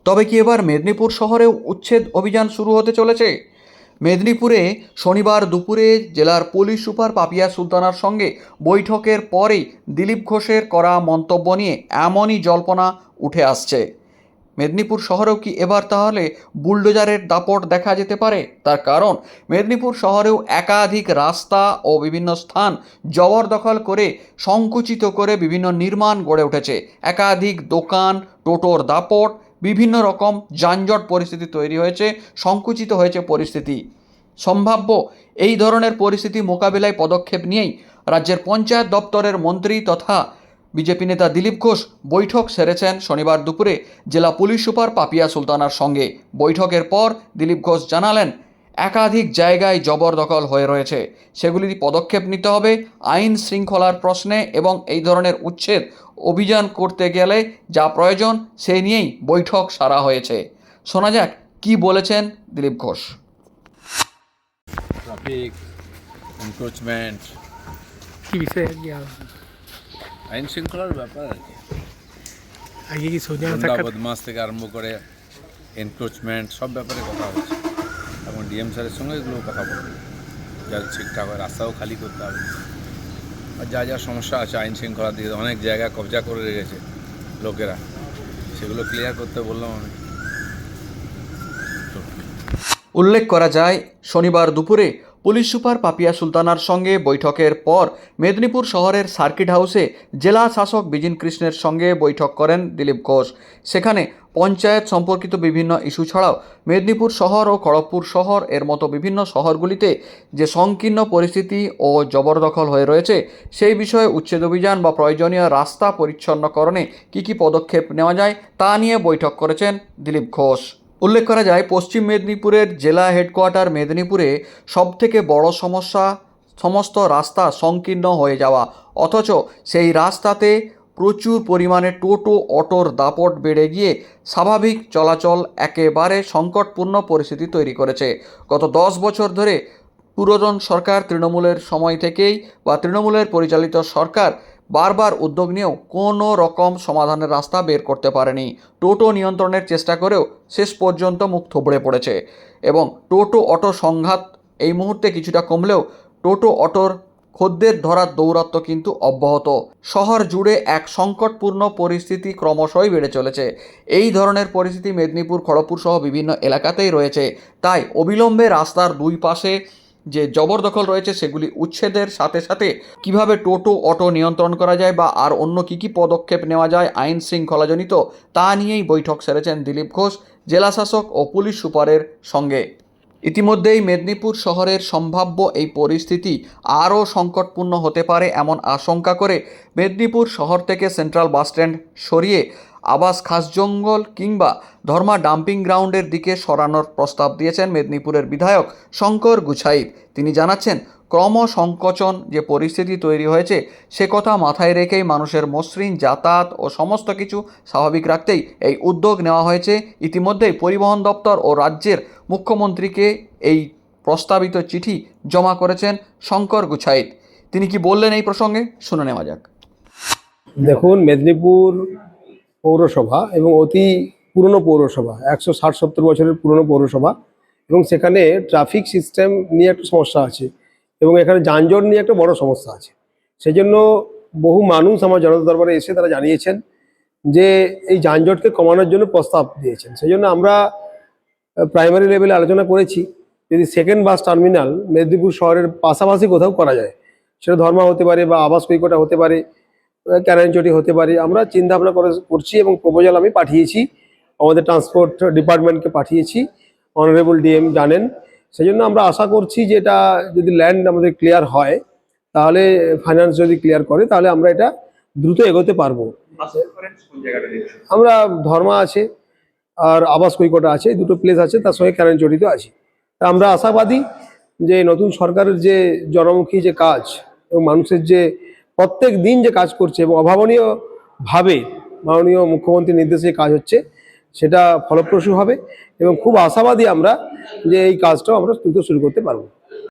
তবে কি এবার মেদিনীপুর শহরেও উচ্ছেদ অভিযান শুরু হতে চলেছে? মেদিনীপুরে শনিবার দুপুরে জেলার পুলিশ সুপার পাপিয়া সুলতানার সঙ্গে বৈঠকের পরেই দিলীপ ঘোষের করা মন্তব্য নিয়ে এমনই জল্পনা উঠে আসছে। মেদিনীপুর শহরেও কি এবার তাহলে বুলডোজারের দাপট দেখা যেতে পারে? তার কারণ মেদিনীপুর শহরেও একাধিক রাস্তা ও বিভিন্ন স্থান জবরদখল করে সংকুচিত করে বিভিন্ন নির্মাণ গড়ে উঠেছে। একাধিক দোকান, টোটোর দাপট, বিভিন্ন রকম যানজট পরিস্থিতি তৈরি হয়েছে, সংকুচিত হয়েছে পরিস্থিতি। সম্ভাব্য এই ধরনের পরিস্থিতি মোকাবিলায় পদক্ষেপ নিয়েই রাজ্যের পঞ্চায়েত দপ্তরের মন্ত্রী তথা বিজেপি নেতা দিলীপ ঘোষ বৈঠক সেরেছেন শনিবার দুপুরে জেলা পুলিশ সুপার পাপিয়া সুলতানার সঙ্গে। বৈঠকের পর দিলীপ ঘোষ জানালেন, একাধিক জায়গায় জবরদখল হয়ে রয়েছে, সেগুলির পদক্ষেপ নিতে হবে আইন শৃঙ্খলার প্রশ্নে, এবং এই ধরনের উচ্ছেদ অভিযান করতে গেলে যা প্রয়োজন সেই নিয়েই বৈঠক সারা হয়েছে। শোনা যাক কি বলেছেন দিলীপ ঘোষ। ট্রাফিক এনক্রোচমেন্ট কি বিষয়ে আইন শৃঙ্খলার ব্যাপার আর কি। আগে কি সোজা বদমাস থেকে আরম্ভ করে এনক্রোচমেন্ট সব ব্যাপারে কথা হচ্ছে, এবং ডিএম স্যারের সঙ্গে এগুলো কথা বলবে, যা ঠিকঠাক হয়। রাস্তাও খালি করতে হবে, আর যা যা সমস্যা আছে আইন শৃঙ্খলার দিকে, অনেক জায়গায় কবজা করে রেখেছে লোকেরা, সেগুলো ক্লিয়ার করতে বললাম আমি। উল্লেখ করা যায়, শনিবার দুপুরে পুলিশ সুপার পাপিয়া সুলতানার সঙ্গে বৈঠকের পর মেদিনীপুর শহরের সার্কিট হাউসে জেলা শাসক বিজিন কৃষ্ণের সঙ্গে বৈঠক করেন দিলীপ ঘোষ। সেখানে পঞ্চায়েত সম্পর্কিত বিভিন্ন ইস্যু ছাড়াও মেদিনীপুর শহর ও খড়গপুর শহর এর মতো বিভিন্ন শহরগুলিতে যে সংকীর্ণ পরিস্থিতি ও জবরদখল হয়ে রয়েছে সেই বিষয়ে উচ্ছেদ অভিযান বা প্রয়োজনীয় রাস্তা পরিচ্ছন্নকরণে কী পদক্ষেপ নেওয়া যায় তা নিয়ে বৈঠক করেছেন দিলীপ ঘোষ। উল্লেখ করা যায়, পশ্চিম মেদিনীপুরের জেলা হেডকোয়ার্টার মেদিনীপুরে সবথেকে বড় সমস্যা সমস্ত রাস্তা সংকীর্ণ হয়ে যাওয়া, অথচ সেই রাস্তাতে প্রচুর পরিমাণে টোটো অটোর দাপট বেড়ে গিয়ে স্বাভাবিক চলাচল একেবারে সংকটপূর্ণ পরিস্থিতি তৈরি করেছে। গত 10 বছর ধরে পুরনো সরকার তৃণমূলের সময় থেকেই বা তৃণমূলের পরিচালিত সরকার বারবার উদ্যোগ নিয়েও কোনো রকম সমাধানের রাস্তা বের করতে পারেনি। টোটো নিয়ন্ত্রণের চেষ্টা করেও শেষ পর্যন্ত মুখ থুবড়ে পড়েছে, এবং টোটো অটো সংঘাত এই মুহূর্তে কিছুটা কমলেও টোটো অটোর খদ্দের ধরার দৌরাত্ম কিন্তু অব্যাহত। শহর জুড়ে এক সংকটপূর্ণ পরিস্থিতি ক্রমশই বেড়ে চলেছে। এই ধরনের পরিস্থিতি মেদিনীপুর, খড়গপুর সহ বিভিন্ন এলাকাতেই রয়েছে। তাই অবিলম্বে রাস্তার দুই পাশে যে জবরদখল রয়েছে সেগুলি উচ্ছেদের সাথে সাথে কিভাবে টোটো অটো নিয়ন্ত্রণ করা যায় বা আর অন্য কী পদক্ষেপ নেওয়া যায় আইন শৃঙ্খলাজনিত, তা নিয়েই বৈঠক সেরেছেন দিলীপ ঘোষ জেলাশাসক ও পুলিশ সুপারের সঙ্গে। ইতিমধ্যেই মেদিনীপুর শহরের সম্ভাব্য এই পরিস্থিতি আরও সংকটপূর্ণ হতে পারে এমন আশঙ্কা করে মেদিনীপুর শহর থেকে সেন্ট্রাল বাসস্ট্যান্ড সরিয়ে আবাস খাসজঙ্গল কিংবা ধর্মা ডাম্পিং গ্রাউন্ডের দিকে সরানোর প্রস্তাব দিয়েছেন মেদিনীপুরের বিধায়ক শঙ্কর গুছাইত। তিনি জানাচ্ছেন, ক্রমসংকোচন যে পরিস্থিতি তৈরি হয়েছে সে কথা মাথায় রেখেই মানুষের মসৃণ যাতায়াত ও সমস্ত কিছু স্বাভাবিক রাখতেই এই উদ্যোগ নেওয়া হয়েছে। ইতিমধ্যেই পরিবহন দপ্তর ও রাজ্যের মুখ্যমন্ত্রীকে এই প্রস্তাবিত চিঠি জমা করেছেন শঙ্কর গুছাইত। তিনি কি বললেন এই প্রসঙ্গে শুনে নেওয়া যাক। দেখুন, মেদিনীপুর পৌরসভা এবং অতি পুরনো পৌরসভা, 160-70 বছরের পুরনো পৌরসভা, এবং সেখানে ট্রাফিক সিস্টেম নিয়ে একটা সমস্যা আছে এবং এখানে যানজট নিয়ে একটা বড় সমস্যা আছে। সেই জন্য বহু মানুষ আমার জনতা দরবারে এসে তারা জানিয়েছেন যে এই যানজটকে কমানোর জন্য প্রস্তাব দিয়েছেন। সেই জন্য আমরা প্রাইমারি লেভেলে আলোচনা করেছি, যদি সেকেন্ড বাস টার্মিনাল মেদিনীপুর শহরের পাশাপাশি কোথাও করা যায়, সেটা ধর্মা হতে পারে বা আবাস কৈকোটা হতে পারে, ক্যারানচটি হতে পারে, আমরা চিন্তা ভাবনা করছি এবং প্রপোজাল আমি পাঠিয়েছি, আমাদের ট্রান্সপোর্ট ডিপার্টমেন্টকে পাঠিয়েছি, অনারেবল ডিএম জানেন। সেই জন্য আমরা আশা করছি যে এটা যদি ল্যান্ড আমাদের ক্লিয়ার হয়, তাহলে ফাইন্যান্স যদি ক্লিয়ার করে, তাহলে আমরা এটা দ্রুত এগোতে পারবো। আমরা ধর্মা আছে আর আবাস কৈকোটা আছে, দুটো প্লেস আছে, তার সঙ্গে ক্যারানচটিতে আছে। তা আমরা আশাবাদী যে নতুন সরকারের যে জনমুখী যে কাজ এবং মানুষের যে প্রত্যেক দিন যে কাজ করছে এবং অভাবনীয়ভাবে মাননীয় মুখ্যমন্ত্রীর নির্দেশে কাজ হচ্ছে, সেটা ফলপ্রসূ হবে এবং খুব আশাবাদী আমরা যে এই কাজটাও আমরা দ্রুত শুরু করতে পারবো।